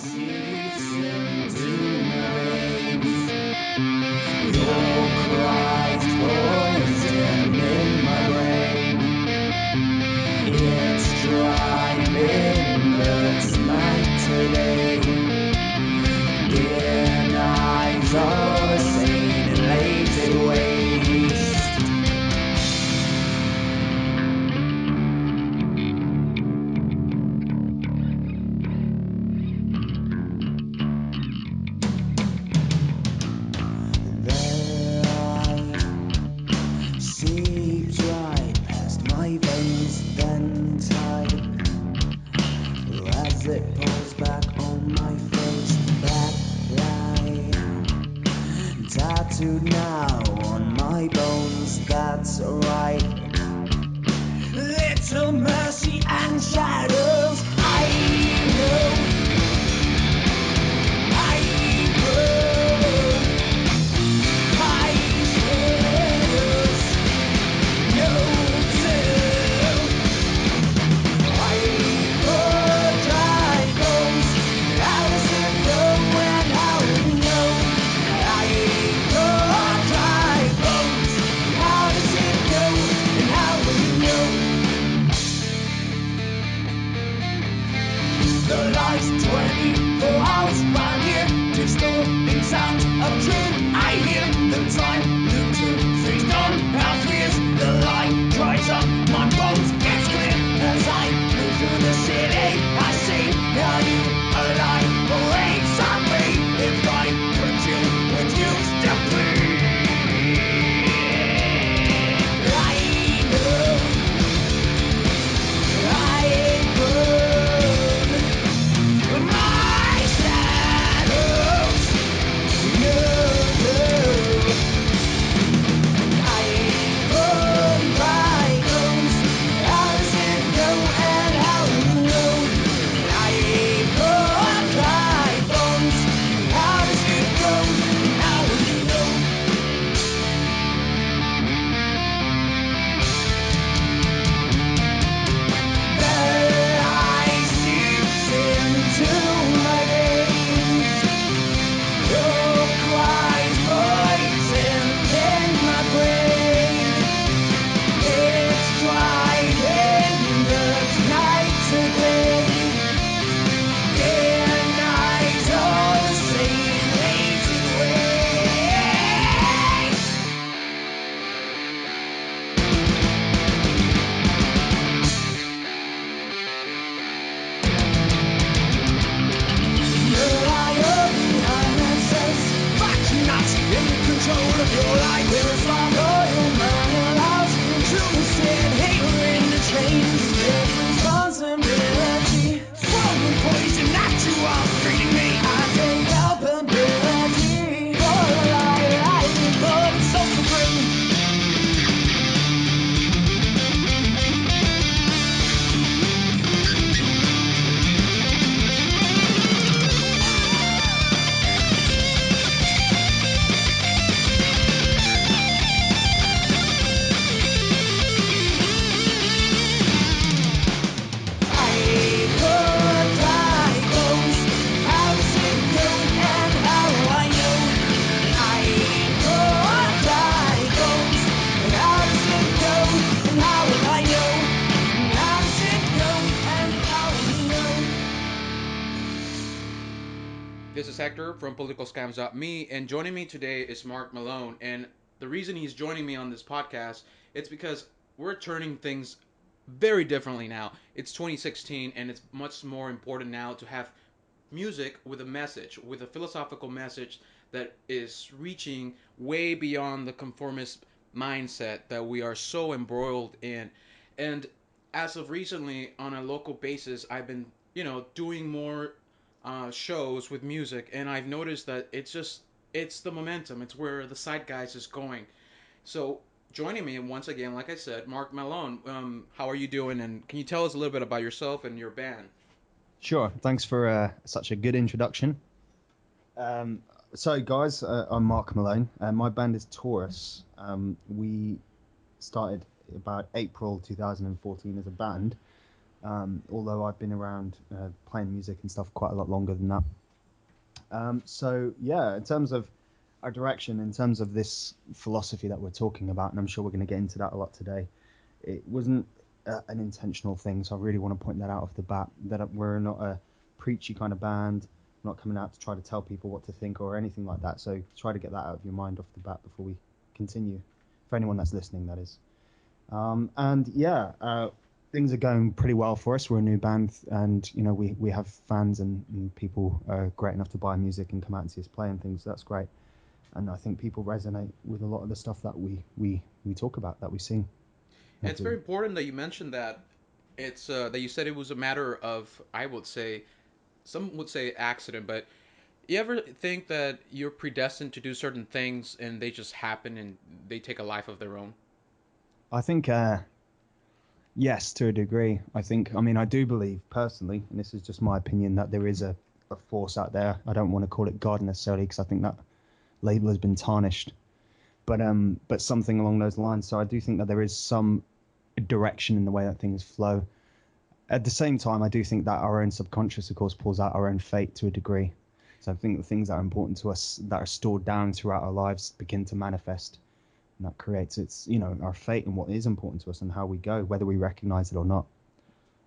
seeps into my veins. Your cries poison in my brain. It's driving the night today. In eyes of sane and lazy waste. Seeps right past my veins, then tight as it pulls back on my face. Black line tattooed now on my bones. That's right. Little mercy and shadows. I know. I burn. I shadows. No tell. I burn dry bones. How does it go and how do we know? I burn dry bones. How does it go and how do we know? The life's 24 hours round here, distorting sounds of truth. I hear the time loop to freeze on our fears. The light dries up, my bones gets clear as I move through the city. I see, are you alive or waves on me? If I could you, would you still bleed? I know, I burn my shadows. No, no. I burn my bones. How does it go and how do you know? I burn my bones. How does it go and how do you know? The light seeps into my veins. Your cries poison in my brain. It's driving the night today. In eyes of sane lazy ways. You're a liar behind that says, "Fuck you not in control of your life." There is law for your mind allows you to sit here in the chains. Take responsibility for the poison that you are feeding me. I take culpability for the lie I live for so supreme. I burn dry bones. How does it go and how do I know? I burn dry bones. How does it go and how will I know? How does it go and how will we know? This is Hector from politicalscams.me, and joining me today is Marc Malone. And the reason he's joining me on this podcast, it's because we're turning things very differently now. It's 2016, and it's much more important now to have music with a message, with a philosophical message that is reaching way beyond the conformist mindset that we are so embroiled in. And as of recently, on a local basis, I've been, doing more shows with music, and I've noticed that it's the momentum, it's where the zeitgeist is going. So joining me once again, like I said, Marc Malone. How are you doing? And can you tell us a little bit about yourself and your band? Sure. Thanks for such a good introduction. So, guys, I'm Marc Malone, and my band is Torous. We started about April 2014 as a band, Although I've been around playing music and stuff quite a lot longer than that. So yeah, in terms of our direction, in terms of this philosophy that we're talking about, and I'm sure we're going to get into that a lot today, it wasn't an intentional thing. So I really want to point that out off the bat, that we're not a preachy kind of band. We're not coming out to try to tell people what to think or anything like that. So try to get that out of your mind off the bat before we continue. For anyone that's listening, that is. And yeah, things are going pretty well for us. We're a new band, and we have fans and people are great enough to buy music and come out and see us play and things. So that's great, and I think people resonate with a lot of the stuff that we talk about, that we sing. And That it's very we, important that you mentioned that it's that you said it was a matter of, I would say, some would say accident, but you ever think that you're predestined to do certain things and they just happen and they take a life of their own? I think yes, to a degree. I mean, I do believe personally, and this is just my opinion, that there is a force out there. I don't want to call it God necessarily, because I think that label has been tarnished, but something along those lines. So I do think that there is some direction in the way that things flow. At the same time, I do think that our own subconscious, of course, pulls out our own fate to a degree. So I think the things that are important to us, that are stored down throughout our lives, begin to manifest, and that creates our fate and what is important to us and how we go, whether we recognize it or not.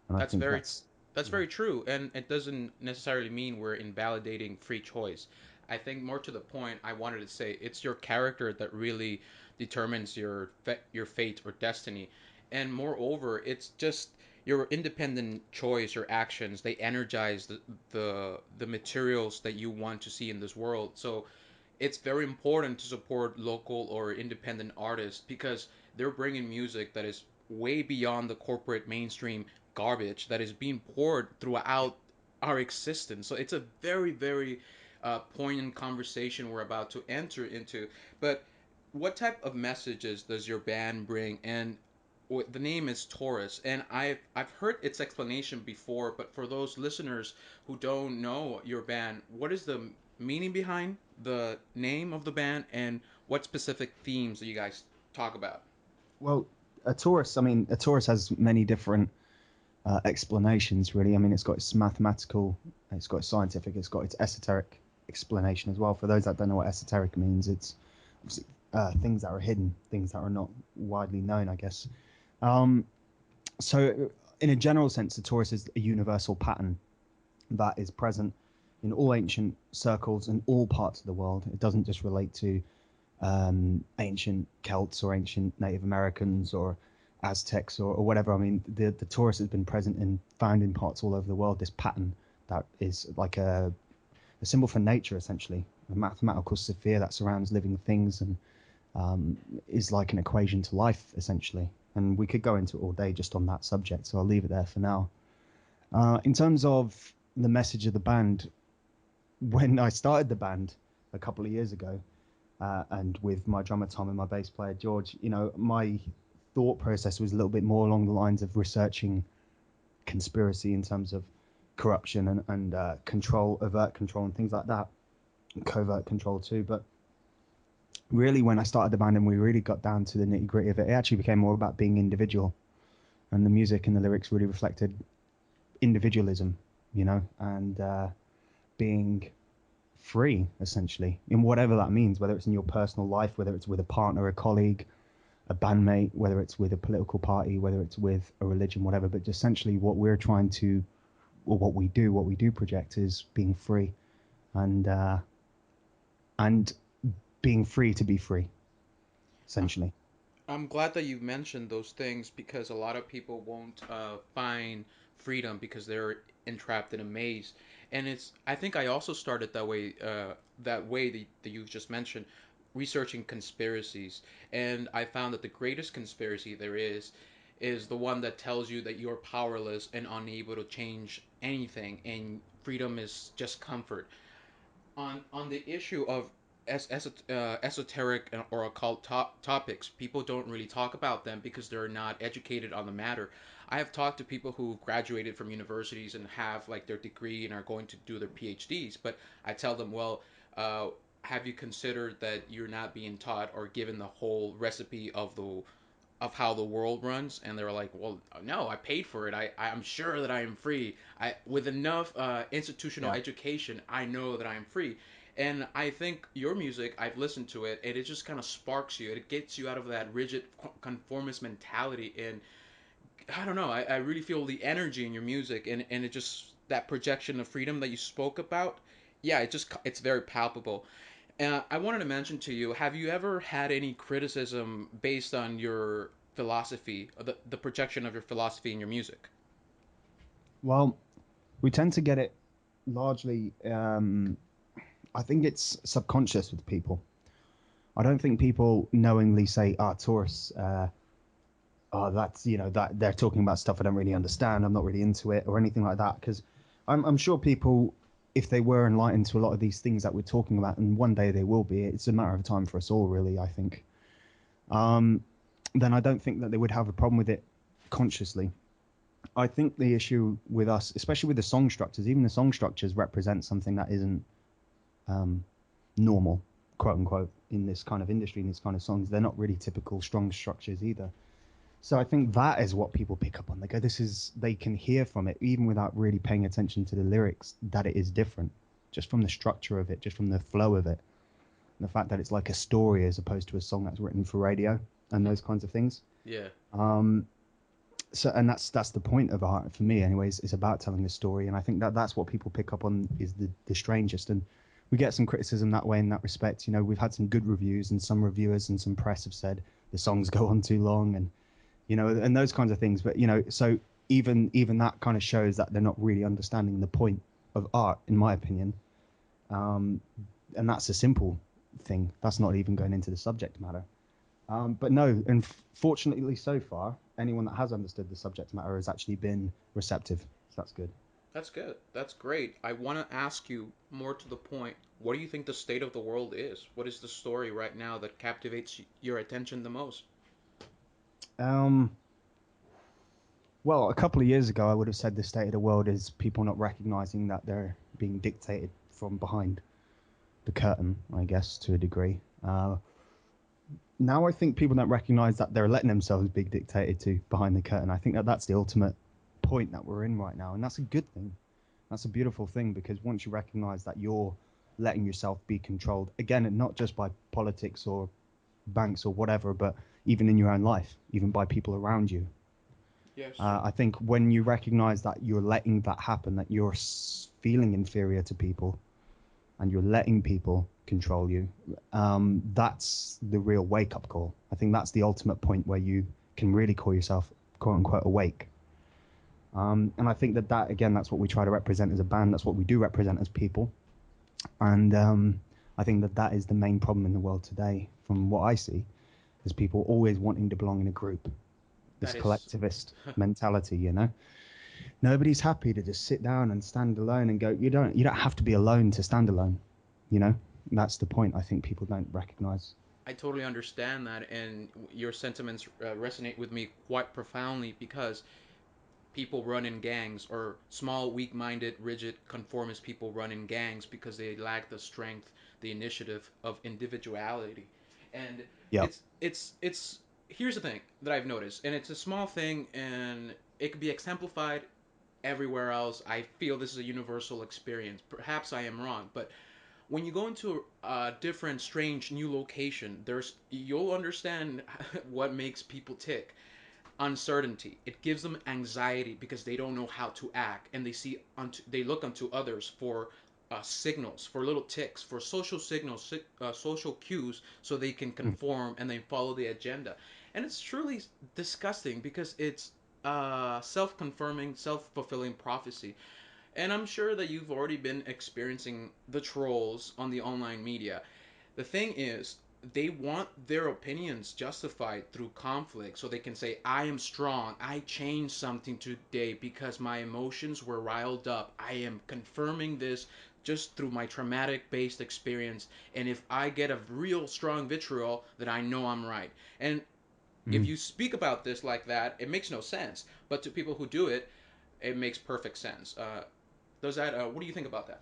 And I That's think very that's that's yeah. very true, and it doesn't necessarily mean we're invalidating free choice. I think more to the point, I wanted to say it's your character that really determines your fate or destiny, and moreover, it's just your independent choice, your actions. They energize the materials that you want to see in this world. So it's very important to support local or independent artists because they're bringing music that is way beyond the corporate mainstream garbage that is being poured throughout our existence. So it's a very, very poignant conversation we're about to enter into. But what type of messages does your band bring? And the name is Torous, and I've heard its explanation before, but for those listeners who don't know your band, what is the meaning behind the name of the band, and what specific themes do you guys talk about? Well, a Taurus has many different explanations, really. I mean, it's got its mathematical, it's got its scientific, it's got its esoteric explanation as well. For those that don't know what esoteric means, it's obviously things that are hidden, things that are not widely known, I guess. Um, so, in a general sense, the Taurus is a universal pattern that is present in all ancient circles in all parts of the world. It doesn't just relate to ancient Celts or ancient Native Americans or Aztecs or whatever. I mean, the Taurus has been present and found in parts all over the world. This pattern that is like a symbol for nature, essentially, a mathematical sphere that surrounds living things and is like an equation to life, essentially. And we could go into it all day just on that subject, so I'll leave it there for now. In terms of the message of the band, when I started the band a couple of years ago, and with my drummer Tom and my bass player George, my thought process was a little bit more along the lines of researching conspiracy in terms of corruption and control, overt control, and things like that, and covert control too. But really, when I started the band and we really got down to the nitty gritty of it, it actually became more about being individual, and the music and the lyrics really reflected individualism, and being free, essentially, in whatever that means, whether it's in your personal life, whether it's with a partner, a colleague, a bandmate, whether it's with a political party, whether it's with a religion, whatever. But essentially, what we're trying to, or what we do project is being free, and being free to be free, essentially. I'm glad that you mentioned those things because a lot of people won't find freedom because they're entrapped in a maze, and it's. I think I also started that way that you just mentioned, researching conspiracies, and I found that the greatest conspiracy there is the one that tells you that you're powerless and unable to change anything, and freedom is just comfort. On the issue of esoteric or occult topics, people don't really talk about them because they're not educated on the matter. I have talked to people who graduated from universities and have like their degree and are going to do their PhDs, but I tell them, well, have you considered that you're not being taught or given the whole recipe of the of how the world runs, and they're like, well, no, I paid for it. I'm sure that I am free. I with enough institutional Yeah. education, I know that I am free. And I think your music, I've listened to it, and it just kind of sparks you. It gets you out of that rigid conformist mentality, and I don't know. I really feel the energy in your music, and it just that projection of freedom that you spoke about. Yeah, it's very palpable. I wanted to mention to you: have you ever had any criticism based on your philosophy, the projection of your philosophy in your music? Well, we tend to get it largely. I think it's subconscious with people. I don't think people knowingly say, "Ah, Taurus, oh, that's that they're talking about stuff I don't really understand. I'm not really into it or anything like that." Because I'm sure people, if they were enlightened to a lot of these things that we're talking about, and one day they will be, it's a matter of time for us all, really. I think. Um, then I don't think that they would have a problem with it consciously. I think the issue with us, especially with the song structures, even the song structures represent something that isn't um, normal, quote unquote, in this kind of industry, in these kind of songs. They're not really typical strong structures either. So I think that is what people pick up on. They go, this is, they can hear from it, even without really paying attention to the lyrics, that it is different, just from the structure of it, just from the flow of it, and the fact that it's like a story as opposed to a song that's written for radio and Hmm. those kinds of things. Yeah. Um, so, and that's the point of art for me, anyways. Is about telling a story, and I think that that's what people pick up on is the strangest. And we get some criticism that way in that respect. We've had some good reviews, and some reviewers and some press have said the songs go on too long, and and those kinds of things. But so even that kind of shows that they're not really understanding the point of art, in my opinion. Um, and that's a simple thing. That's not even going into the subject matter. But no, and fortunately, so far, anyone that has understood the subject matter has actually been receptive. So that's good. That's good. That's great. I want to ask you more to the point. What do you think the state of the world is? What is the story right now that captivates your attention the most? Um, well, a couple of years ago, I would have said the state of the world is people not recognizing that they're being dictated from behind the curtain, I guess, to a degree. Now I think people don't recognize that they're letting themselves be dictated to behind the curtain. I think that that's the ultimate point that we're in right now, and that's a good thing. That's a beautiful thing because once you recognize that you're letting yourself be controlled, again, and not just by politics or banks or whatever, but even in your own life, even by people around you. Yes. I think when you recognize that you're letting that happen, that you're feeling inferior to people, and you're letting people control you, that's the real wake up call. I think that's the ultimate point where you can really call yourself quote unquote awake. And I think that again, that's what we try to represent as a band. That's what we do represent as people. And I think that is the main problem in the world today, from what I see, is people always wanting to belong in a group. This That is collectivist mentality. Nobody's happy to just sit down and stand alone and go. You don't have to be alone to stand alone. You know, that's the point. I think people don't recognize. I totally understand that, and your sentiments resonate with me quite profoundly because people run in gangs, or small, weak minded, rigid, conformist people run in gangs because they lack the strength, the initiative of individuality. And Yep. it's here's the thing that I've noticed, and it's a small thing, and it could be exemplified everywhere else. I feel this is a universal experience. Perhaps I am wrong, but when you go into a different, strange, new location, you'll understand what makes people tick. Uncertainty. It gives them anxiety because they don't know how to act, and they look unto others for signals, for little ticks, for social signals, social cues, so they can Mm. conform and they follow the agenda. And it's truly disgusting because it's self-confirming, self-fulfilling prophecy. And I'm sure that you've already been experiencing the trolls on the online media. The thing is, they want their opinions justified through conflict so they can say, I am strong. I changed something today because my emotions were riled up. I am confirming this just through my traumatic based experience. And if I get a real strong vitriol, then I know I'm right. And if Mm. you speak about this like that, it makes no sense. But to people who do it, it makes perfect sense. Does that? What do you think about that?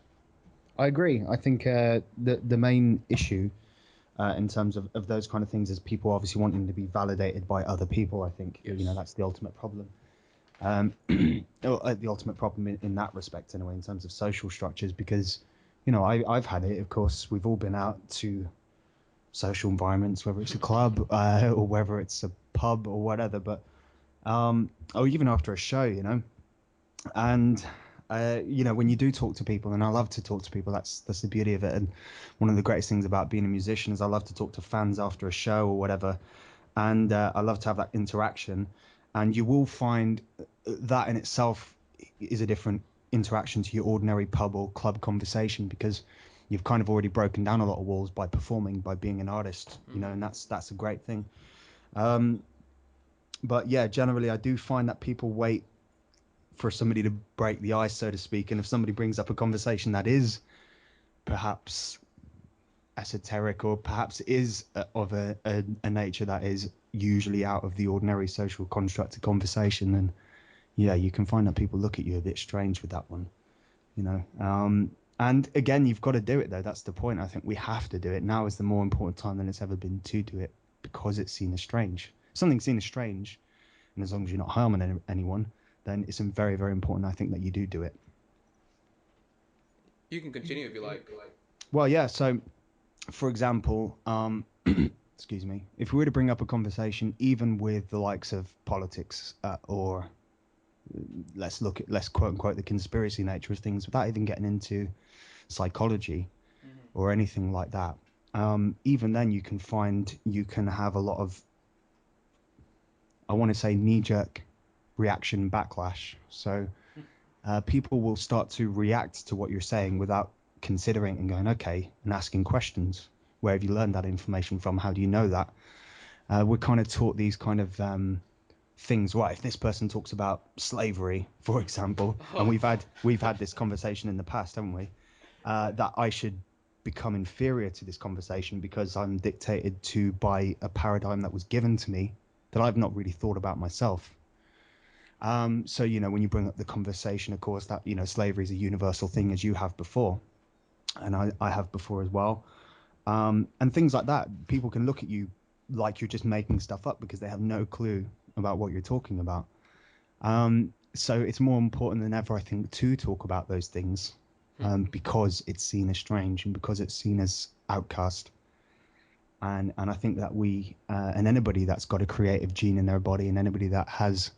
I agree. I think the main issue in terms of those kind of things, as people obviously wanting to be validated by other people. I think Yes. that's the ultimate problem. The ultimate problem in that respect, anyway, in terms of social structures, because I've had it. Of course, we've all been out to social environments, whether it's a club or whether it's a pub or whatever, but or even after a show, and when you do talk to people, and I love to talk to people, that's the beauty of it. And one of the greatest things about being a musician is I love to talk to fans after a show or whatever, and I love to have that interaction. And you will find that in itself is a different interaction to your ordinary pub or club conversation, because you've kind of already broken down a lot of walls by performing, by being an artist, Hmm. and that's a great thing. um but yeah, generally I do find that people wait for somebody to break the ice, so to speak. And if somebody brings up a conversation that is perhaps esoteric, or perhaps is of a nature that is usually out of the ordinary social construct of conversation, then yeah, you can find that people look at you a bit strange with that one, you know. And again, you've got to do it though. That's the point. I think we have to do it. Now is the more important time than it's ever been to do it, because it's seen as strange. Something seen as strange, and as long as you're not harming anyone, then it's very, very important, I think, that you do it. You can continue if you like. Well, yeah. So, for example, excuse me, if we were to bring up a conversation, even with the likes of politics, or let's quote unquote the conspiracy nature of things, without even getting into psychology Hmm. or anything like that, even then you can have a lot of, I want to say, knee-jerk reaction backlash. So people will start to react to what you're saying without considering and going, okay, and asking questions. Where have you learned that information from? How do you know that? We're kind of taught these kind of things. Right, if this person talks about slavery, for example, and Oh. we've had this conversation in the past, haven't we? That I should become inferior to this conversation because I'm dictated to by a paradigm that was given to me that I've not really thought about myself. So, when you bring up the conversation, of course, that, slavery is a universal thing, as you have before, and I have before as well. And things like that, people can look at you like you're just making stuff up because they have no clue about what you're talking about. So it's more important than ever, I think, to talk about those things, because it's seen as strange and because it's seen as outcast. And I think that and anybody that's got a creative gene in their body, and anybody that has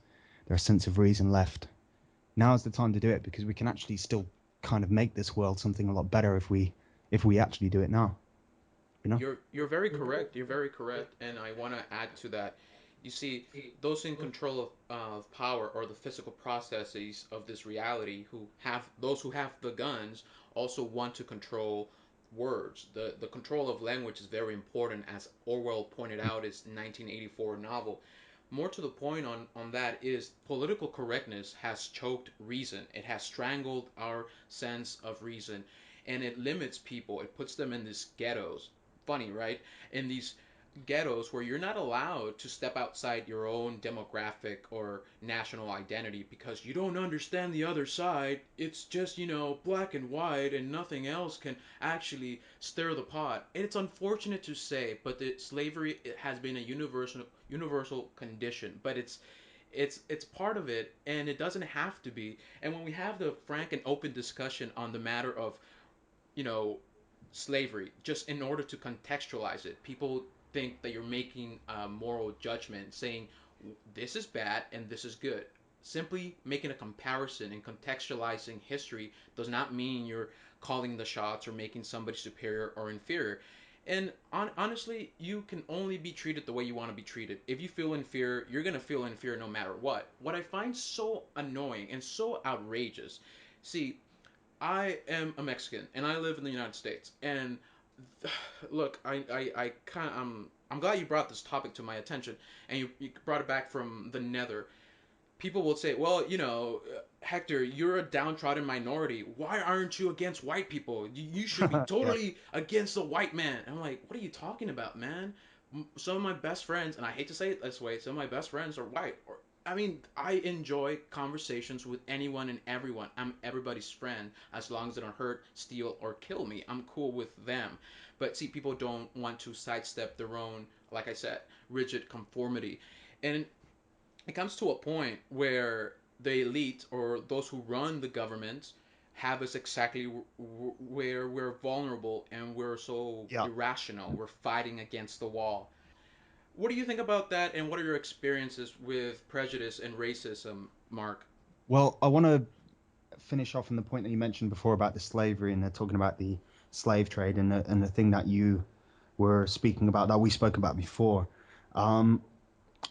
their sense of reason left, now's the time to do it, because we can actually still kind of make this world something a lot better if we actually do it now. You know? You're very correct. You're very correct, and I want to add to that. You see, those in control of power or the physical processes of this reality, those who have the guns, also want to control words. The control of language is very important, as Orwell pointed out his 1984 novel. More to the point on that is political correctness has choked reason. It has strangled our sense of reason, and it limits people. It puts them in these ghettos. Funny, right? In these ghettos where you're not allowed to step outside your own demographic or national identity because you don't understand the other side. It's just, black and white, and nothing else can actually stir the pot. And it's unfortunate to say, but the slavery, it has been a universal condition, but it's part of it, and it doesn't have to be. And when we have the frank and open discussion on the matter of, you know, slavery, just in order to contextualize it, people think that you're making a moral judgment, saying this is bad and this is good. Simply making a comparison and contextualizing history does not mean you're calling the shots or making somebody superior or inferior. And honestly, you can only be treated the way you want to be treated. If you feel inferior, you're going to feel inferior no matter what. What I find so annoying and so outrageous, see, I am a Mexican and I live in the United States. And look, I kind I'm glad you brought this topic to my attention, and you brought it back from the nether. People will say, well, Hector, you're a downtrodden minority. Why aren't you against white people? You should be Yeah. totally against the white man. And I'm like, what are you talking about, man? Some of my best friends, and I hate to say it this way, some of my best friends are white, or I mean, I enjoy conversations with anyone and everyone. I'm everybody's friend as long as they don't hurt, steal, or kill me. I'm cool with them. But see, people don't want to sidestep their own, like I said, rigid conformity. And it comes to a point where the elite or those who run the government have us exactly where we're vulnerable and we're so Yeah. irrational. We're fighting against the wall. What do you think about that, and what are your experiences with prejudice and racism, Mark? Well, I want to finish off on the point that you mentioned before about the slavery, and they're talking about the slave trade, and the thing that you were speaking about that we spoke about before. Um,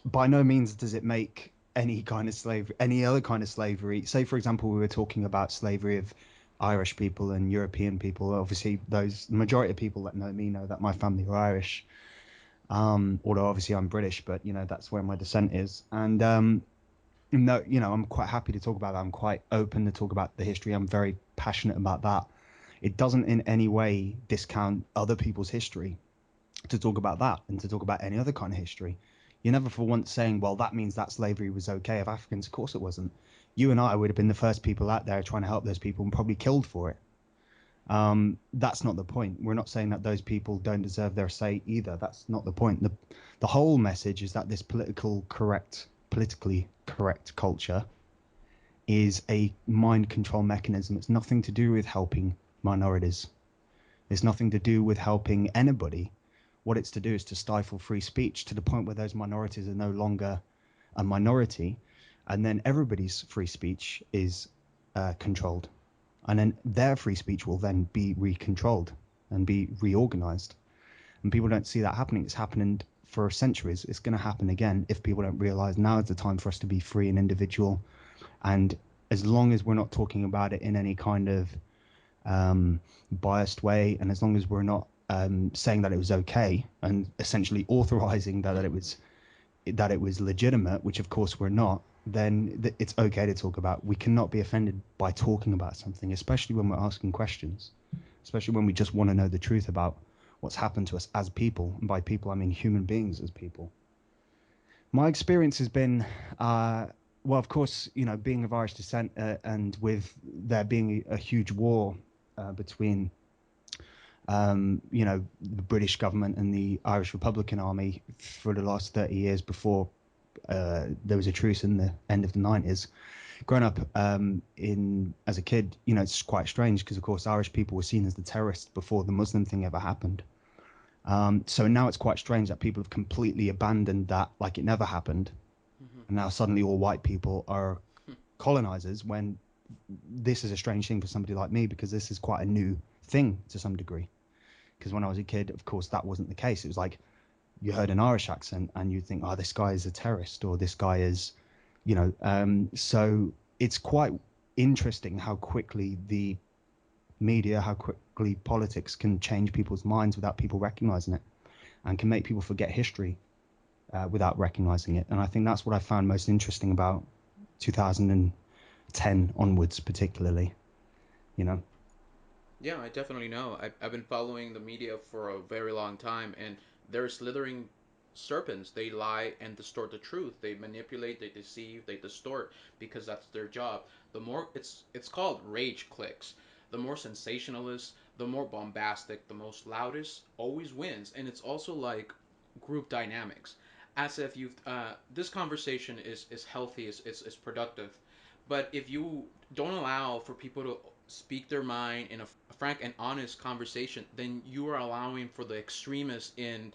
by no means does it make any kind of slavery, any other kind of slavery. Say, for example, we were talking about slavery of Irish people and European people. Obviously, those majority of people that know me know that my family are Irish. Although obviously I'm British, but that's where my descent is. And no, I'm quite happy to talk about that. I'm quite open to talk about the history. I'm very passionate about that. It doesn't in any way discount other people's history to talk about that and to talk about any other kind of history. You're never for once saying, well, that means that slavery was okay of Africans. Of course it wasn't. You and I would have been the first people out there trying to help those people and probably killed for it. That's not the point. We're not saying that those people don't deserve their say either. That's not the point. The whole message is that this politically correct culture is a mind control mechanism. It's nothing to do with helping minorities. It's nothing to do with helping anybody. What it's to do is to stifle free speech to the point where those minorities are no longer a minority, and then everybody's free speech is controlled, and then their free speech will then be recontrolled and be reorganized. And people don't see that happening. It's happening for centuries. It's going to happen again if people don't realize now is the time for us to be free and individual. And as long as we're not talking about it in any kind of biased way, and as long as we're not saying that it was okay and essentially authorizing that it was legitimate, which of course we're not, then it's okay to talk about. We cannot be offended by talking about something, especially when we're asking questions, especially when we just want to know the truth about what's happened to us as people. And by people, I mean human beings as people. My experience has been, well, of course, being of Irish descent and with there being a huge war between the British government and the Irish Republican Army for the last 30 years before there was a truce in the end of the 90s. Growing up in as a kid, it's quite strange because, of course, Irish people were seen as the terrorists before the Muslim thing ever happened. So now it's quite strange that people have completely abandoned that like it never happened. Mm-hmm. And now suddenly all white people are colonizers when this is a strange thing for somebody like me because this is quite a new thing to some degree. Because when I was a kid, of course, that wasn't the case. It was like you heard an Irish accent and you'd think, oh, this guy is a terrorist or this guy is, so it's quite interesting how quickly the media, how quickly politics can change people's minds without people recognizing it and can make people forget history without recognizing it. And I think that's what I found most interesting about 2010 onwards, particularly, you know. Yeah, I definitely know. I've been following the media for a very long time, and they're slithering serpents. They lie and distort the truth. They manipulate, they deceive, they distort because that's their job. The more it's called rage clicks. The more sensationalist, the more bombastic, the most loudest always wins, and it's also like group dynamics. As if you've this conversation is healthy, is productive, but if you don't allow for people to speak their mind in a frank and honest conversation, then you are allowing for the extremists in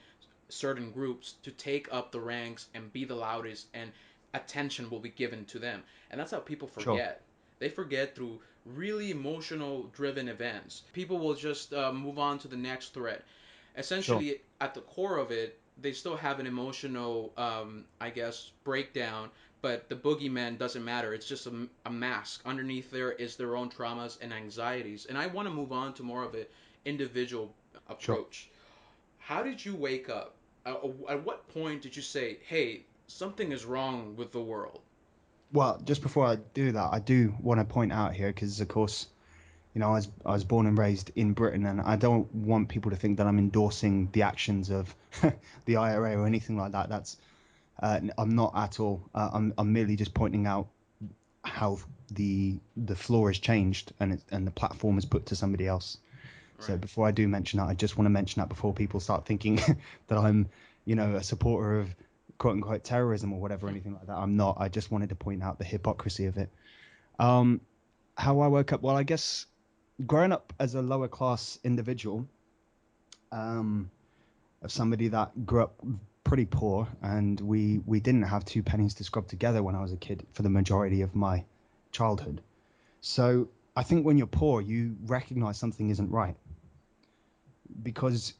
certain groups to take up the ranks and be the loudest, and attention will be given to them. And that's how people Sure. forget. They forget through really emotional driven events. People will just move on to the next threat. Sure. Essentially, at the core of it, they still have an emotional, I guess, breakdown, but the boogeyman doesn't matter. It's just a mask. Underneath there is their own traumas and anxieties. And I want to move on to more of an individual Sure. approach. How did you wake up? At what point did you say, hey, something is wrong with the world? Well, just before I do that, I do want to point out here because, of course, I was born and raised in Britain, and I don't want people to think that I'm endorsing the actions of the IRA or anything like that. I'm not at all. I'm merely just pointing out how the floor has changed and the platform is put to somebody else. So Right. before I do mention that, I just want to mention that before people start thinking that I'm, a supporter of quote unquote terrorism or whatever, anything like that. I'm not. I just wanted to point out the hypocrisy of it. Um, how I woke up, well, I guess growing up as a lower class individual, um, of somebody that grew up pretty poor, and we didn't have two pennies to scrub together when I was a kid for the majority of my childhood. So I think when you're poor, you recognize something isn't right because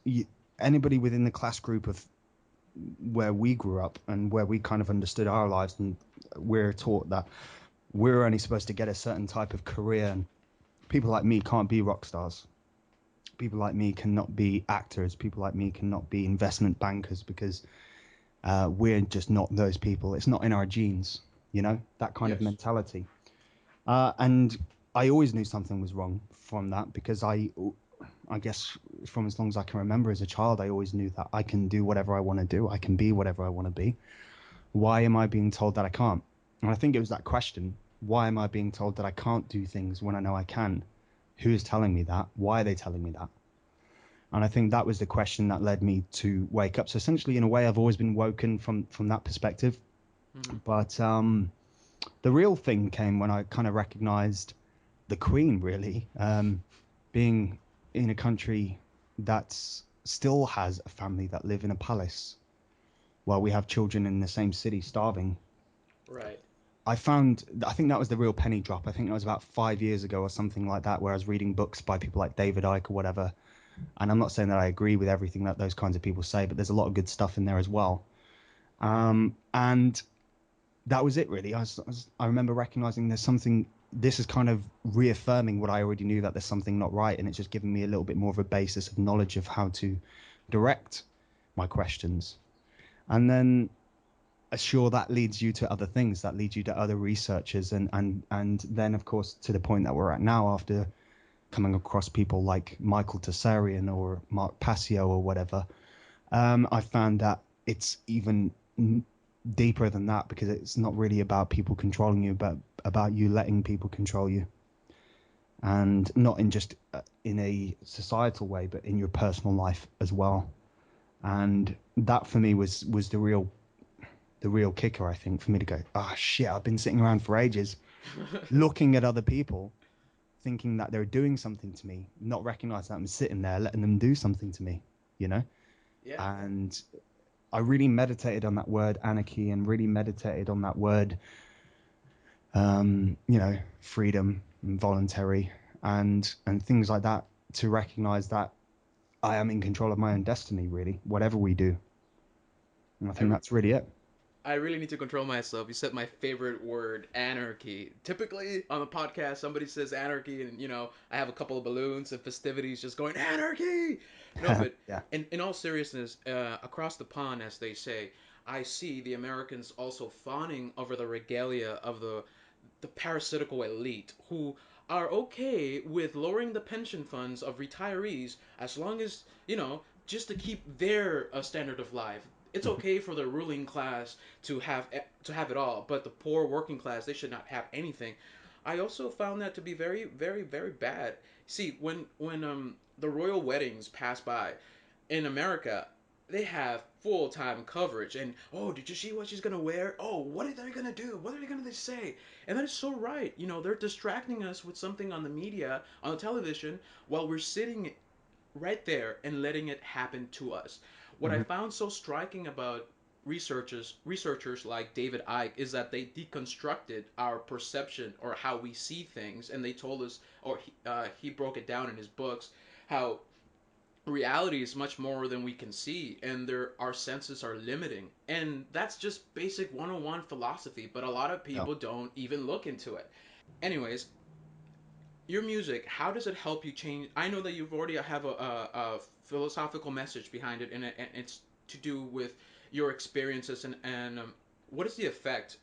anybody within the class group of where we grew up and where we kind of understood our lives, and we're taught that we're only supposed to get a certain type of career, and people like me can't be rock stars. People like me cannot be actors. People like me cannot be investment bankers because we're just not those people. It's not in our genes, that kind of Yes. mentality. And I always knew something was wrong from that because I guess from as long as I can remember as a child, I always knew that I can do whatever I want to do. I can be whatever I want to be. Why am I being told that I can't? And I think it was that question. Why am I being told that I can't do things when I know I can? Who is telling me that? Why are they telling me that? And I think that was the question that led me to wake up. So essentially, in a way, I've always been woken from that perspective. Hmm. But the real thing came when I kind of recognized the Queen, really, being in a country that still has a family that live in a palace while we have children in the same city starving. Right. I think that was the real penny drop. I think that was about 5 years ago or something like that, where I was reading books by people like David Icke or whatever. And I'm not saying that I agree with everything that those kinds of people say, but there's a lot of good stuff in there as well. And that was it, really. I remember recognizing there's something. This is kind of reaffirming what I already knew, that there's something not right, and it's just giving me a little bit more of a basis of knowledge of how to direct my questions. And then sure, that leads you to other things, that leads you to other researchers, and then of course to the point that we're at now, after coming across people like Michael Tessarian or Mark Passio or whatever. I found that it's even deeper than that, because it's not really about people controlling you, but about you letting people control you, and not in just in a societal way, but in your personal life as well. And that for me was the real kicker, I think, for me to go, oh shit, I've been sitting around for ages looking at other people, thinking that they're doing something to me, not recognize that I'm sitting there letting them do something to me, you know? Yeah. And I really meditated on that word anarchy, and really meditated on that word, freedom and voluntary, and things like that, to recognize that I am in control of my own destiny, really, whatever we do. And I I think re- that's really it. I really need to control myself. You said my favorite word, anarchy. Typically on the podcast, somebody says anarchy, and I have a couple of balloons and festivities just going anarchy. No, but Yeah. in all seriousness, across the pond, as they say, I see the Americans also fawning over the regalia of the parasitical elite who are okay with lowering the pension funds of retirees as long as just to keep their standard of life. It's okay for the ruling class to have it all, but the poor working class, they should not have anything. I also found that to be very, very, very bad. See, when the royal weddings pass by in America, they have full time coverage. And oh, did you see what she's gonna wear? Oh, what are they gonna do? What are they gonna say? And that is so right. They're distracting us with something on the media, on the television, while we're sitting right there and letting it happen to us. What I Mhm. found so striking about researchers like David Icke is that they deconstructed our perception or how we see things, and they told us, or he broke it down in his books, how reality is much more than we can see, and our senses are limiting, and that's just basic 101 philosophy, but a lot of Yeah. people don't even look into it. Anyways, your music, how does it help you change? I know that you've already have a philosophical message behind it, and it's to do with your experiences, and what is the effect?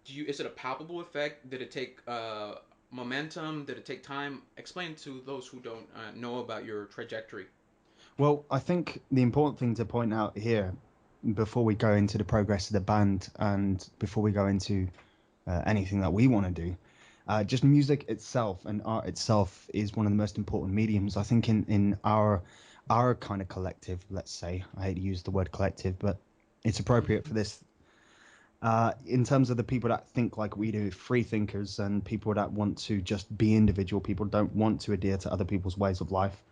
Is it a palpable effect? Did it take momentum? Did it take time? Explain to those who don't know about your trajectory. Well, I think the important thing to point out here before we go into the progress of the band and before we go into anything that we want to do, just music itself and art itself is one of the most important mediums. I think in our kind of collective, let's say, I hate to use the word collective, but it's appropriate for this. In terms of the people that think like we do, free thinkers and people that want to just be individual, people don't want to adhere to other people's ways of life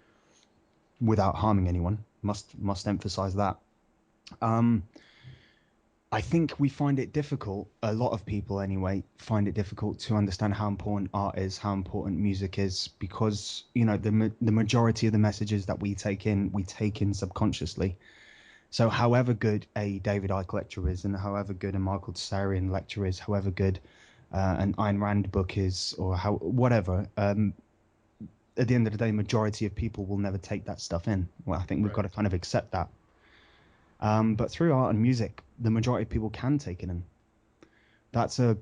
without harming anyone. Must emphasize that. Um, I think we find it difficult, a lot of people anyway, find it difficult to understand how important art is, how important music is, because, you know, the majority of the messages that we take in subconsciously. So however good a David Icke lecture is, and however good a Michael Tsarian lecture is, however good an Ayn Rand book is, or how whatever, at the end of the day, majority of people will never take that stuff in. Well, I think we've got to kind of accept that. But through art and music, the majority of people can take it in. That's a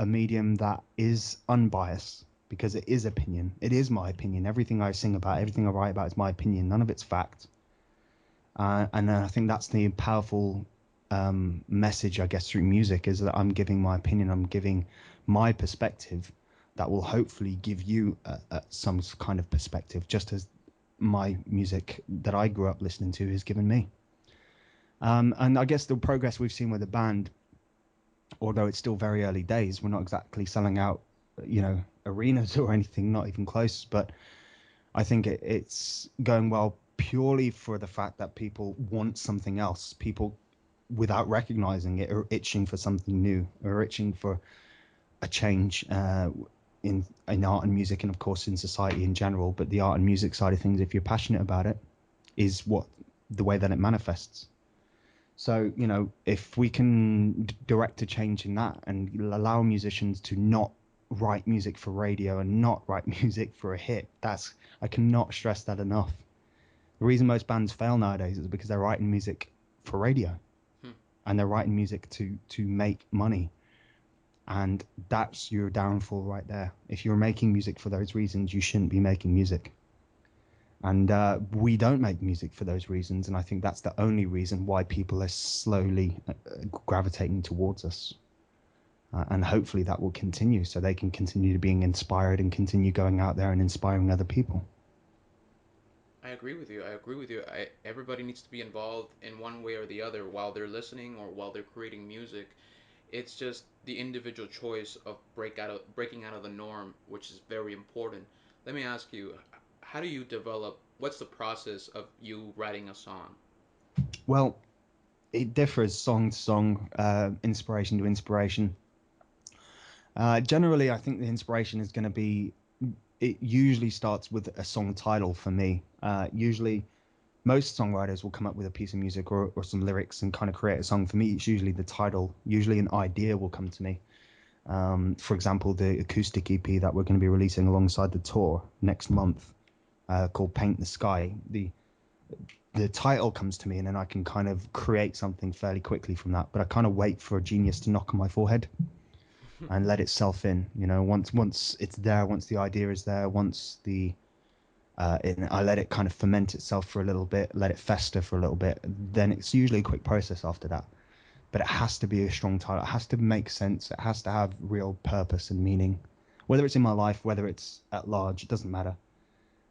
medium that is unbiased because it is opinion. It is my opinion. Everything I sing about, everything I write about is my opinion. None of it's fact. And I think that's the powerful message, I guess, through music is that I'm giving my opinion. I'm giving my perspective that will hopefully give you some kind of perspective, just as my music that I grew up listening to has given me. And I guess the progress we've seen with the band, although it's still very early days, we're not exactly selling out, you know, arenas or anything, not even close. But I think it's going well purely for the fact that people want something else. People, without recognizing it, are itching for something new, are itching for a change in art and music, and of course in society in general. But the art and music side of things, if you're passionate about it, is what the way that it manifests. So, you know, if we can direct a change in that and allow musicians to not write music for radio and not write music for a hit, I cannot stress that enough. The reason most bands fail nowadays is because they're writing music for radio and they're writing music to make money. And that's your downfall right there. If you're making music for those reasons, you shouldn't be making music. And we don't make music for those reasons, and I think that's the only reason why people are slowly gravitating towards us. And hopefully that will continue, so they can continue to being inspired and continue going out there and inspiring other people. I agree with you. I agree with you. Everybody needs to be involved in one way or the other while they're listening or while they're creating music. It's just the individual choice of breaking out of the norm, which is very important. Let me ask you, how do you develop? What's the process of you writing a song? Well, it differs song to song, inspiration to inspiration. Generally, I think the inspiration is going to be. It usually starts with a song title for me. Usually, most songwriters will come up with a piece of music or some lyrics and kind of create a song. For me, it's usually the title. Usually, an idea will come to me. For example, the acoustic EP that we're going to be releasing alongside the tour next month, called "Paint the Sky." The title comes to me, and then I can kind of create something fairly quickly from that. But I kind of wait for a genius to knock on my forehead and let itself in. You know, once it's there, once the idea is there, once I let it kind of ferment itself for a little bit, let it fester for a little bit. Then it's usually a quick process after that. But it has to be a strong title. It has to make sense. It has to have real purpose and meaning. Whether it's in my life, whether it's at large, it doesn't matter.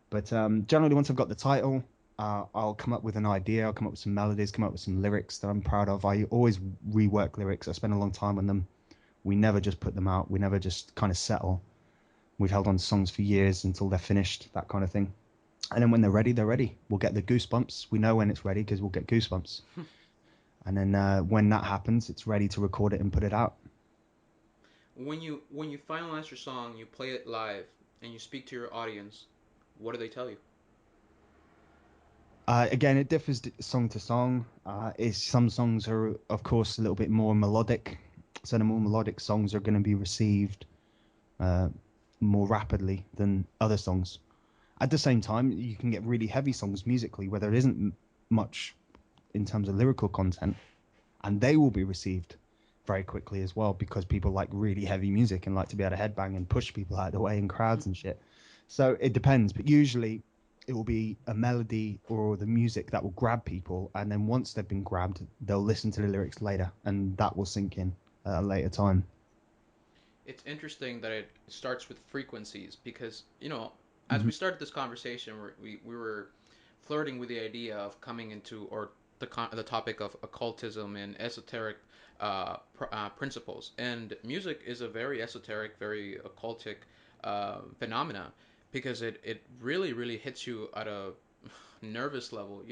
But generally, once I've got the title, I'll come up with an idea. I'll come up with some melodies, come up with some lyrics that I'm proud of. I always rework lyrics. I spend a long time on them. We never just put them out. We never just kind of settle. We've held on to songs for years until they're finished, that kind of thing. And then when they're ready, they're ready. We'll get the goosebumps. We know when it's ready because we'll get goosebumps. And then when that happens, it's ready to record it and put it out. When you finalize your song, you play it live, and you speak to your audience. What do they tell you? Again, it differs song to song. Some songs are, of course, a little bit more melodic. So the more melodic songs are going to be received more rapidly than other songs. At the same time, you can get really heavy songs musically where there isn't much in terms of lyrical content, and they will be received very quickly as well because people like really heavy music and like to be able to headbang and push people out of the way in crowds and shit. So it depends, but usually it will be a melody or the music that will grab people, and then once they've been grabbed, they'll listen to the lyrics later, and that will sink in at a later time. It's interesting that it starts with frequencies because, as Hmm. we started this conversation, we were flirting with the idea of coming into, or the topic of occultism and esoteric principles. And music is a very esoteric, very occultic phenomena because it really, really hits you at a nervous level,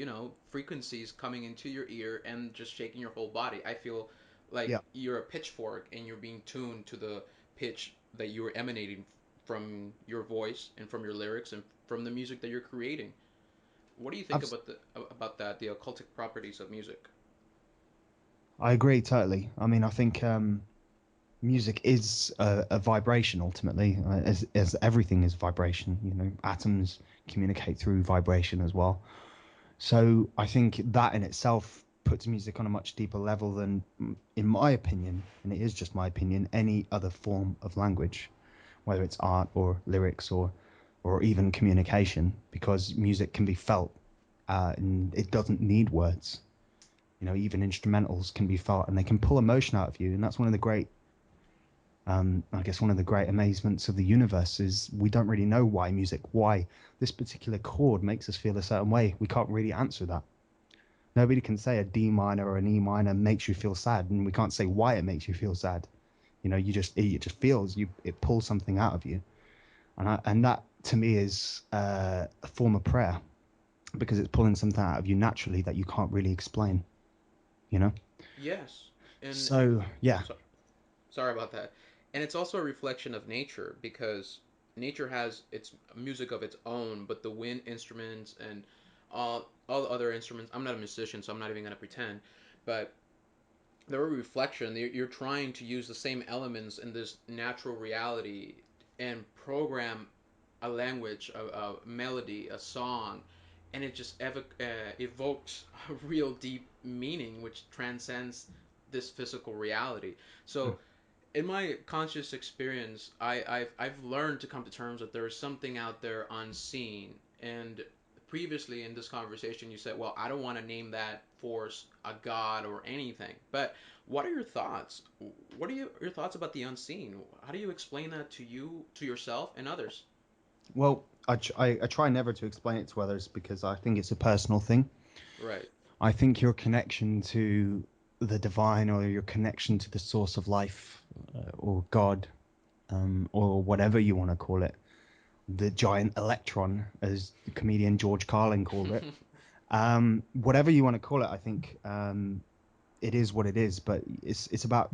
frequencies coming into your ear and just shaking your whole body. I feel like Yeah. you're a pitchfork and you're being tuned to the pitch that you're emanating from your voice and from your lyrics and from the music that you're creating. What do you think Abs- about the occultic properties of music? I agree totally. I mean, I think music is a vibration ultimately, as everything is vibration. You know, atoms communicate through vibration as well. So I think that in itself puts music on a much deeper level than, in my opinion, and it is just my opinion, any other form of language, whether it's art or lyrics or even communication, because music can be felt, and it doesn't need words. You know, even instrumentals can be felt, and they can pull emotion out of you, and that's one of the great, I guess, one of the great amazements of the universe is we don't really know why this particular chord makes us feel a certain way. We can't really answer that. Nobody can say a D minor or an E minor makes you feel sad, and we can't say why it makes you feel sad. You know, it just feels you. It pulls something out of you, and that to me is a form of prayer because it's pulling something out of you naturally that you can't really explain. You know. Yes, and So yeah, so, sorry about that. And it's also a reflection of nature because nature has its music of its own, but the wind instruments and all the other instruments. I'm not a musician, so I'm not even gonna pretend, but they're a reflection. You're trying to use the same elements in this natural reality and program a language, a melody, a song, and it just evokes a real deep meaning which transcends this physical reality. So in my conscious experience, I've learned to come to terms that there is something out there unseen. And previously in this conversation, you said, "Well, I don't want to name that force a god or anything." But what are your thoughts? What are your thoughts about the unseen? How do you explain that to you, to yourself, and others? well, I try never to explain it to others because I think it's a personal thing. Right. I think your connection to the divine or your connection to the source of life or God or whatever you want to call it, the giant electron, as the comedian George Carlin called it. Whatever you want to call it, I think it is what it is. But it's about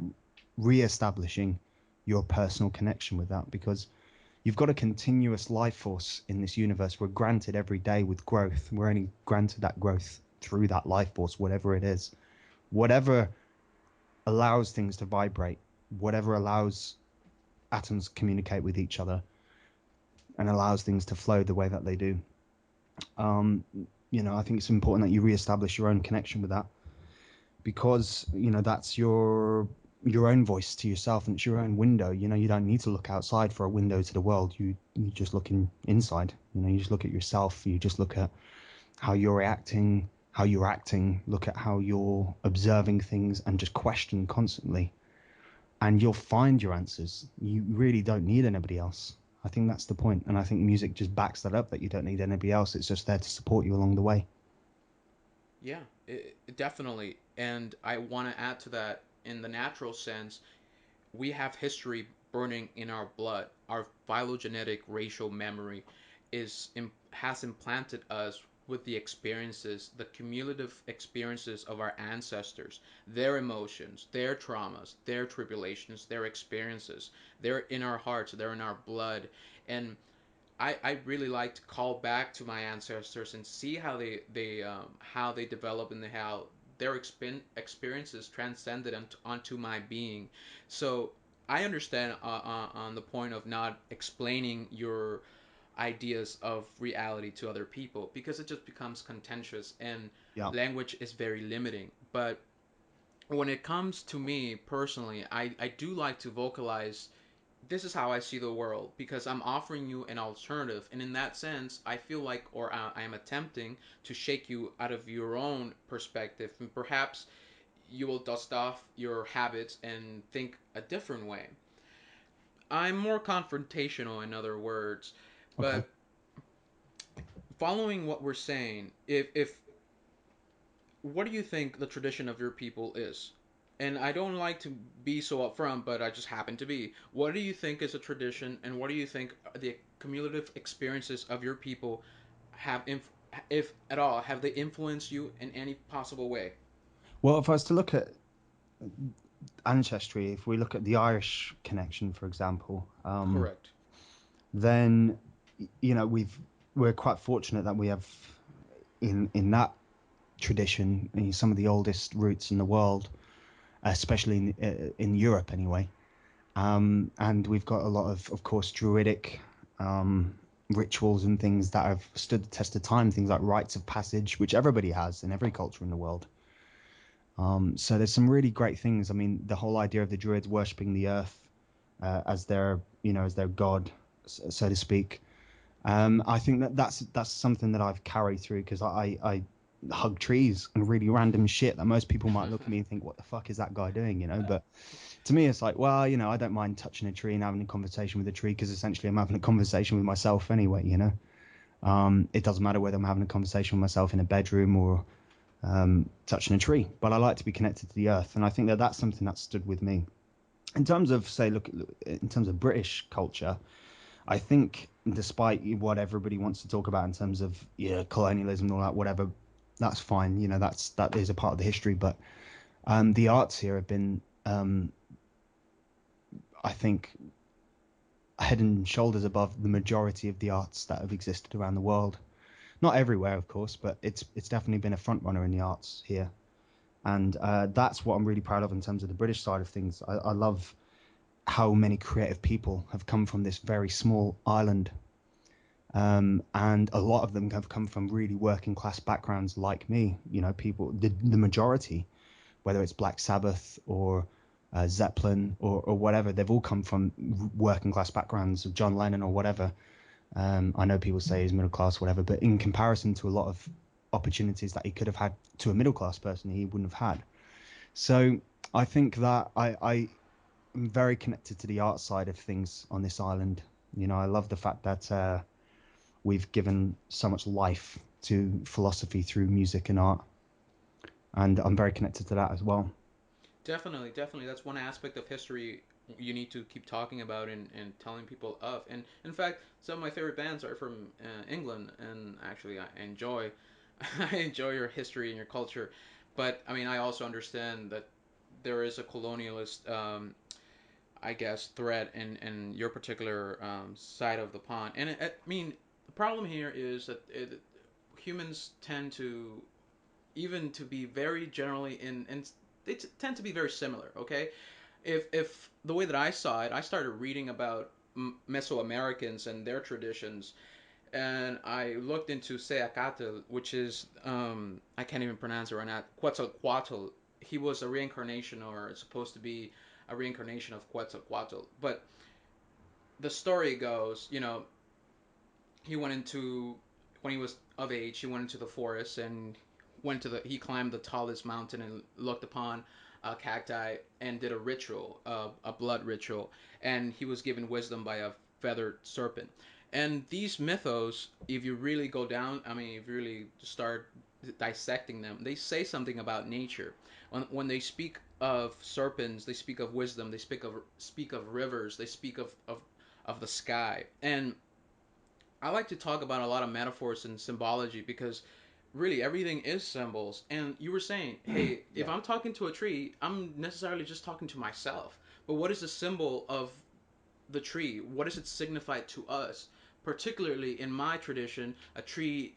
re-establishing your personal connection with that because you've got a continuous life force in this universe. We're granted every day with growth. We're only granted that growth through that life force, whatever it is, whatever allows things to vibrate, whatever allows atoms to communicate with each other and allows things to flow the way that they do. Um, I think it's important that you reestablish your own connection with that because that's your own voice to yourself and it's your own window. You don't need to look outside for a window to the world. You just look inside. You just look at yourself. You just look at how you're reacting, how you're acting. Look at how you're observing things and just question constantly, and you'll find your answers. You really don't need anybody else. I think that's the point, and I think music just backs that up, that you don't need anybody else. It's just there to support you along the way. Yeah, definitely. And I want to add to that in the natural sense, we have history burning in our blood. Our phylogenetic racial memory has implanted us with the experiences, the cumulative experiences of our ancestors, their emotions, their traumas, their tribulations, their experiences. They're in our hearts, they're in our blood. And I really like to call back to my ancestors and see how they develop and how their experiences transcended onto my being. So I understand on the point of not explaining your ideas of reality to other people because it just becomes contentious and Yeah. language is very limiting. But when it comes to me personally, I do like to vocalize this is how I see the world because I'm offering you an alternative. And in that sense, I feel like, or I am attempting to shake you out of your own perspective. And perhaps you will dust off your habits and think a different way. I'm more confrontational, in other words. Okay. But following what we're saying, if what do you think the tradition of your people is? And I don't like to be so upfront, but I just happen to be. What do you think is a tradition, and what do you think the cumulative experiences of your people have, if at all, have they influenced you in any possible way? Well, if I was to look at ancestry, if we look at the Irish connection, for example, Correct. then we're quite fortunate that we have in that tradition some of the oldest roots in the world, especially in Europe anyway. And we've got a lot of course, druidic rituals and things that have stood the test of time. Things like rites of passage, which everybody has in every culture in the world. So there's some really great things. I mean, the whole idea of the druids worshipping the earth as their, as their god, so to speak. I think that's something that I've carried through because I hug trees and really random shit that most people might look at me and think, what the fuck is that guy doing? But to me, it's like, well, I don't mind touching a tree and having a conversation with a tree because essentially I'm having a conversation with myself anyway. It doesn't matter whether I'm having a conversation with myself in a bedroom or touching a tree, but I like to be connected to the earth, and I think that that's something that stood with me. In terms of, say, look, in terms of British culture, I think despite what everybody wants to talk about in terms of colonialism and all that, whatever, that's fine. That is a part of the history, but the arts here have been, I think, head and shoulders above the majority of the arts that have existed around the world. Not everywhere, of course, but it's definitely been a front runner in the arts here, and that's what I'm really proud of in terms of the British side of things. I love how many creative people have come from this very small island, and a lot of them have come from really working class backgrounds like me. People, the majority, whether it's Black Sabbath or Zeppelin or whatever, they've all come from working class backgrounds, of John Lennon or whatever. I know people say he's middle class, whatever, but in comparison to a lot of opportunities that he could have had to a middle class person, he wouldn't have had. So I think that I am very connected to the art side of things on this island. I love the fact that we've given so much life to philosophy through music and art, and I'm very connected to that as well. Definitely, definitely. That's one aspect of history you need to keep talking about and telling people of. And in fact, some of my favorite bands are from England, and actually, I enjoy I enjoy your history and your culture. But I mean, I also understand that there is a colonialist, I guess, threat in your particular side of the pond. And I mean, the problem here is that humans tend to even to be very generally in they tend to be very similar. Okay, if the way that I saw it, I started reading about Mesoamericans and their traditions, and I looked into Seacatl, which is I can't even pronounce it right now. Quetzalcoatl. He was a reincarnation, or supposed to be a reincarnation of Quetzalcoatl. But the story goes, he went into when he was of age. He went into the forest and he climbed the tallest mountain and looked upon a cacti and did a ritual, a blood ritual, and he was given wisdom by a feathered serpent. And these mythos, if you really go down, I mean, if you really start dissecting them, they say something about nature. When they speak of serpents, they speak of wisdom. They speak of rivers. They speak of the sky. And I like to talk about a lot of metaphors and symbology because really everything is symbols. And you were saying, hey, if Yeah. I'm talking to a tree, I'm necessarily just talking to myself. But what is the symbol of the tree? What does it signify to us? Particularly in my tradition, a tree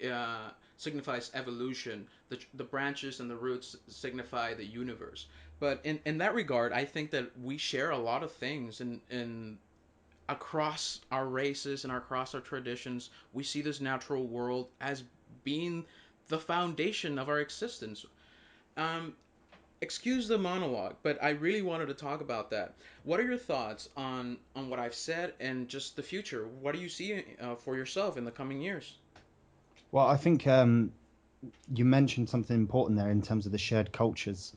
signifies evolution. The branches and the roots signify the universe. But in that regard, I think that we share a lot of things in across our races and across our traditions. We see this natural world as being the foundation of our existence. Um, excuse the monologue, but I really wanted to talk about that. What are your thoughts on what I've said and just the future? What do you see for yourself in the coming years? Well, I think you mentioned something important there in terms of the shared cultures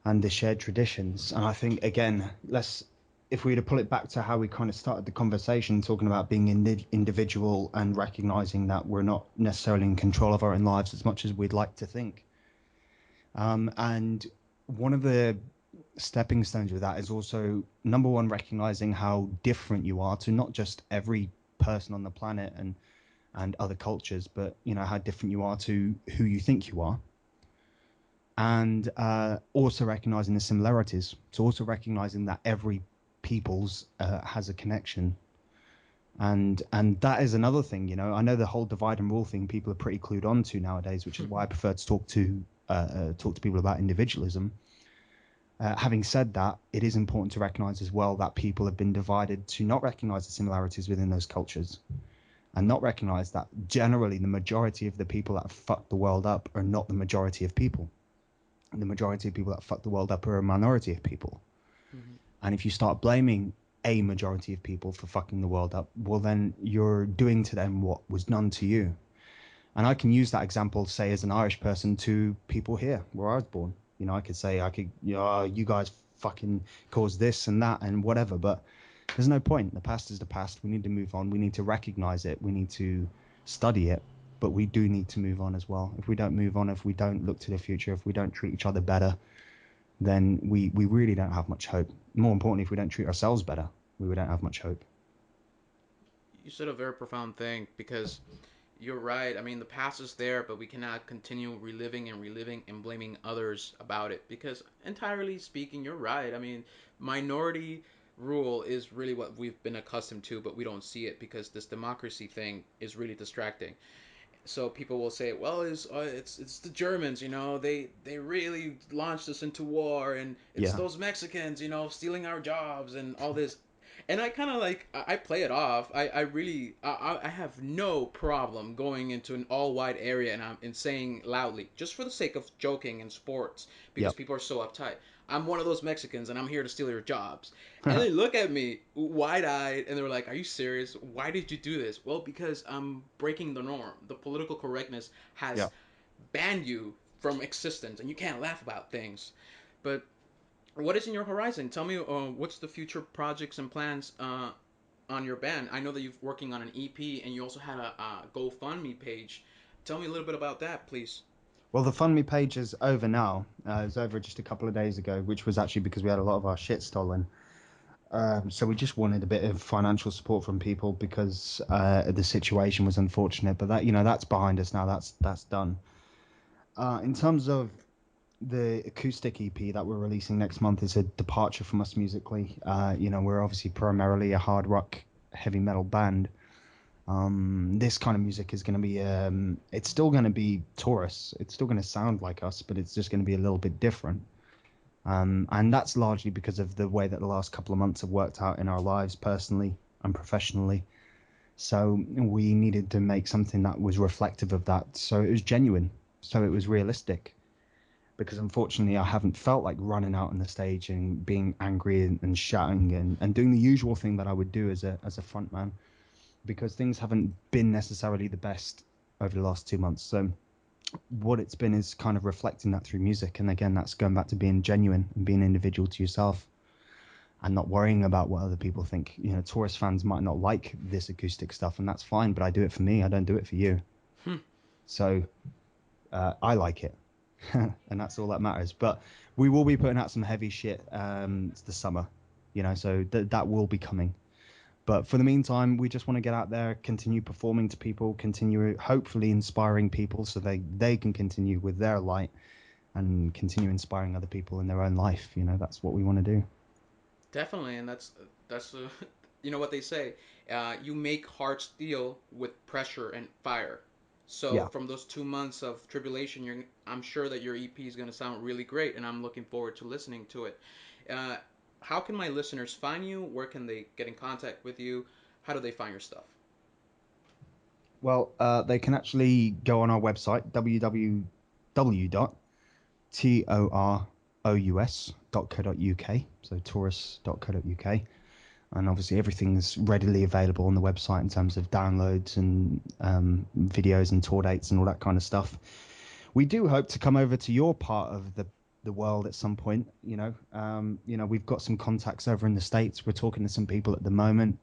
and the shared traditions. And I think, again, if we were to pull it back to how we kind of started the conversation, talking about being individual and recognizing that we're not necessarily in control of our own lives as much as we'd like to think. And one of the stepping stones with that is also, number one, recognizing how different you are to not just every person on the planet and other cultures, but how different you are to who you think you are, and also recognizing the similarities. So also recognizing that every people's has a connection, and that is another thing. I know the whole divide and rule thing people are pretty clued on to nowadays, which is why I prefer to talk to people about individualism. Having said that, it is important to recognize as well that people have been divided to not recognize the similarities within those cultures, and not recognize that generally the majority of the people that have fucked the world up are not the majority of people. The majority of people that fuck the world up are a minority of people. Mm-hmm. And if you start blaming a majority of people for fucking the world up, well, then you're doing to them what was done to you. And I can use that example, say, as an Irish person to people here where I was born. I could say, you guys fucking caused this and that and whatever, but there's no point. The past is the past. We need to move on. We need to recognize it. We need to study it, but we do need to move on as well. If we don't move on, if we don't look to the future, if we don't treat each other better, then we really don't have much hope. More importantly, if we don't treat ourselves better, we don't have much hope. You said a very profound thing because you're right. I mean, the past is there, but we cannot continue reliving and blaming others about it because, entirely speaking, you're right. I mean, minority rule is really what we've been accustomed to, but we don't see it because this democracy thing is really distracting. So people will say, well, it's the Germans, they really launched us into war, and it's Yeah. those Mexicans, stealing our jobs and all this. And I kind of like I play it off. I really I have no problem going into an all white area and saying loudly just for the sake of joking in sports because Yep. people are so uptight. I'm one of those Mexicans and I'm here to steal your jobs. And they look at me wide eyed and they're like, "Are you serious? Why did you do this?" Well, because I'm breaking the norm. The political correctness has Yep. banned you from existence and you can't laugh about things. But what is in your horizon? Tell me, what's the future projects and plans on your band? I know that you're working on an EP and you also had a GoFundMe page. Tell me a little bit about that, please. Well, the FundMe page is over now. It was over just a couple of days ago, which was actually because we had a lot of our shit stolen. So we just wanted a bit of financial support from people because the situation was unfortunate. But that's behind us now. That's done. In terms of the acoustic EP that we're releasing next month, is a departure from us musically. We're obviously primarily a hard rock, heavy metal band. This kind of music is going to be, it's still going to be Torous. It's still going to sound like us, but it's just going to be a little bit different. And that's largely because of the way that the last couple of months have worked out in our lives, personally and professionally. So we needed to make something that was reflective of that. So it was genuine. So it was realistic. Because unfortunately, I haven't felt like running out on the stage and being angry and shouting and doing the usual thing that I would do as a front man, because things haven't been necessarily the best over the last 2 months. So what it's been is kind of reflecting that through music. And again, that's going back to being genuine and being individual to yourself and not worrying about what other people think. Taurus fans might not like this acoustic stuff, and that's fine, but I do it for me. I don't do it for you. Hmm. So I like it. And that's all that matters. But we will be putting out some heavy shit this summer, so that will be coming. But for the meantime, we just want to get out there, continue performing to people, continue hopefully inspiring people so they can continue with their light and continue inspiring other people in their own life. That's what we want to do. Definitely, and that's you know what they say. You make hard steel with pressure and fire. So Yeah. from those 2 months of tribulation, I'm sure that your EP is going to sound really great, and I'm looking forward to listening to it. Uh, how can my listeners find you? Where can they get in contact with you? How do they find your stuff? Well, they can actually go on our website, www.torous, torous.co.uk, so torous.co.uk. And obviously everything's readily available on the website in terms of downloads and videos and tour dates and all that kind of stuff. We do hope to come over to your part of the world at some point. We've got some contacts over in the States. We're talking to some people at the moment,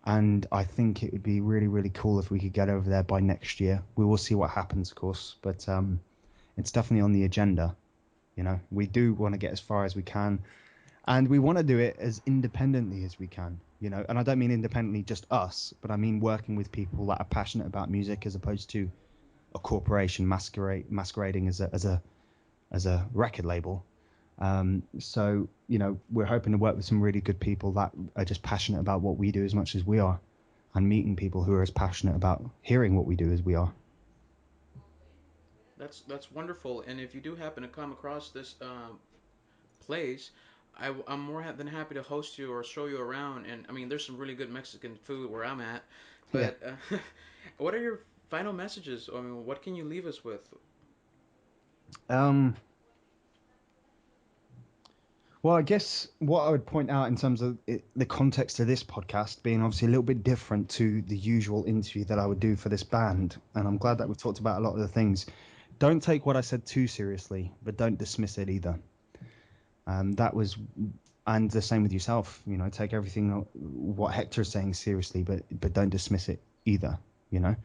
and I think it would be really, really cool if we could get over there by next year. We will see what happens, of course, but it's definitely on the agenda. We do want to get as far as we can, and we want to do it as independently as we can. And I don't mean independently just us, but I mean working with people that are passionate about music as opposed to a corporation masquerading as a record label. So we're hoping to work with some really good people that are just passionate about what we do as much as we are, and meeting people who are as passionate about hearing what we do as we are. That's wonderful. And if you do happen to come across this place, I'm more than happy to host you or show you around. And I mean, there's some really good Mexican food where I'm at. Yeah. But what are your final messages? I mean, what can you leave us with? Um, well, I guess what I would point out in terms of the context of this podcast being obviously a little bit different to the usual interview that I would do for this band, and I'm glad that we've talked about a lot of the things. Don't take what I said too seriously, but don't dismiss it either. That was, and the same with yourself. Take everything what Hector's saying seriously, but don't dismiss it either. You know.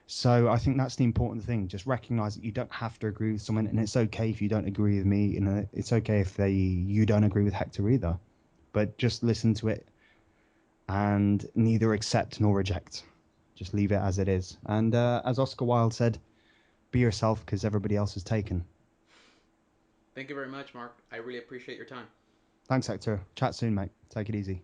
So I think that's the important thing. Just recognize that you don't have to agree with someone, and it's okay if you don't agree with me. It's okay if you don't agree with Hector either. But just listen to it and neither accept nor reject. Just leave it as it is. And as Oscar Wilde said, be yourself because everybody else is taken. Thank you very much, Mark. I really appreciate your time. Thanks, Hector. Chat soon, mate. Take it easy.